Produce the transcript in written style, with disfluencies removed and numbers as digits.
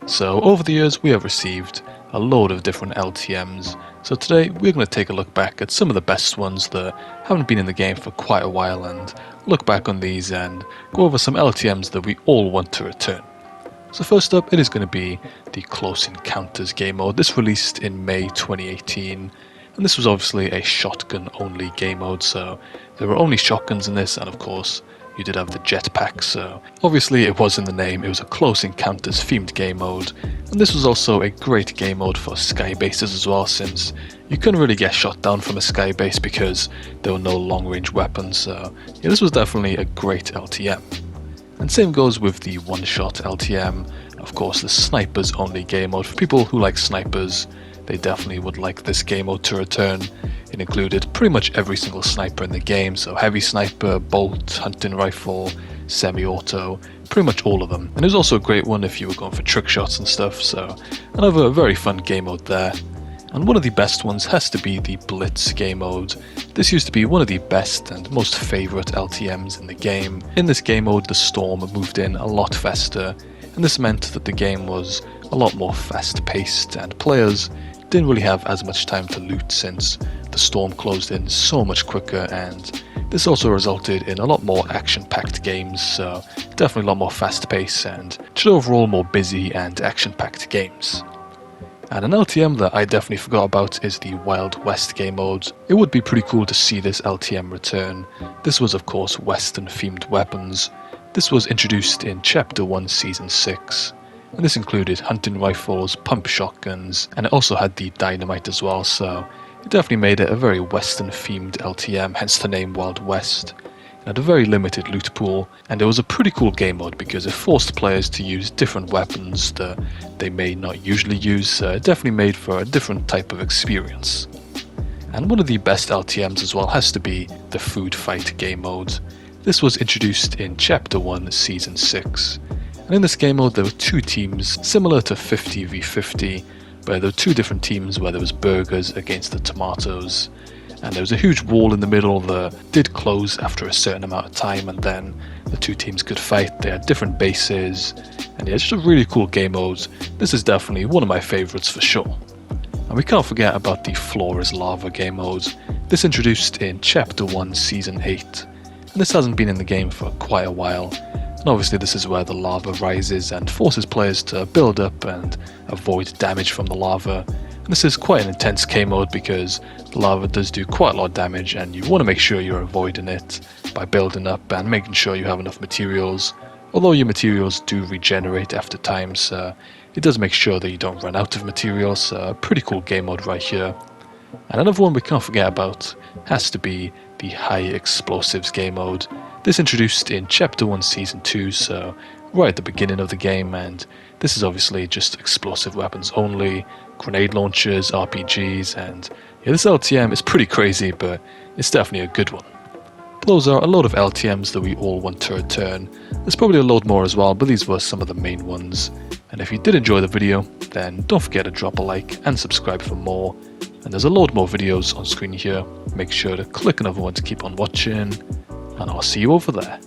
So over the years we have received a load of different LTMs, so today we're going to take a look back at some of the best ones that haven't been in the game for quite a while and look back on these and go over some LTMs that we all want to return. So first up, it is going to be the Close Encounters game mode. This released in May 2018, and this was obviously a shotgun only game mode, so there were only shotguns in this, and of course you did have the jetpack, so obviously it was in the name. It was a Close Encounters themed game mode, and this was also a great game mode for sky bases as well, since you couldn't really get shot down from a sky base because there were no long range weapons, so yeah, this was definitely a great LTM. And same goes with the one-shot LTM, of course the snipers only game mode. For people who like snipers, they definitely would like this game mode to return. It included pretty much every single sniper in the game, so heavy sniper, bolt, hunting rifle, semi-auto, pretty much all of them. And it was also a great one if you were going for trick shots and stuff, so another very fun game mode there. And one of the best ones has to be the Blitz game mode. This used to be one of the best and most favourite LTMs in the game. In this game mode the storm moved in a lot faster, and this meant that the game was a lot more fast paced and players didn't really have as much time to loot since the storm closed in so much quicker, and this also resulted in a lot more action packed games, so definitely a lot more fast paced and just overall more busy and action packed games. And an LTM that I definitely forgot about is the Wild West game mode. It would be pretty cool to see this LTM return. This was of course Western themed weapons. This was introduced in Chapter 1 Season 6. And this included hunting rifles, pump shotguns, and it also had the dynamite as well, so it definitely made it a very Western themed LTM, hence the name Wild West. It had a very limited loot pool, and it was a pretty cool game mode because it forced players to use different weapons that they may not usually use, so it definitely made for a different type of experience. And one of the best LTMs as well has to be the Food Fight game mode. This was introduced in Chapter 1 Season 6. And in this game mode there were two teams, similar to 50v50, where there were two different teams where there was burgers against the tomatoes. And there was a huge wall in the middle that did close after a certain amount of time, and then the two teams could fight. They had different bases, and yeah, it's just a really cool game mode. This is definitely one of my favourites for sure. And we can't forget about the Floor is Lava game mode. This introduced in Chapter 1 Season 8, and this hasn't been in the game for quite a while. And obviously this is where the lava rises and forces players to build up and avoid damage from the lava. And this is quite an intense game mode because the lava does do quite a lot of damage, and you want to make sure you're avoiding it by building up and making sure you have enough materials. Although your materials do regenerate after time, so it does make sure that you don't run out of materials, so a pretty cool game mode right here. And another one we can't forget about has to be the High Explosives game mode. This introduced in Chapter 1 Season 2, so right at the beginning of the game, and this is obviously just explosive weapons only, grenade launchers, RPGs, and yeah, this LTM is pretty crazy, but it's definitely a good one. Those are a lot of LTMs that we all want to return. There's probably a load more as well, but these were some of the main ones. And if you did enjoy the video, then don't forget to drop a like and subscribe for more. And there's a load more videos on screen here. Make sure to click another one to keep on watching, and I'll see you over there.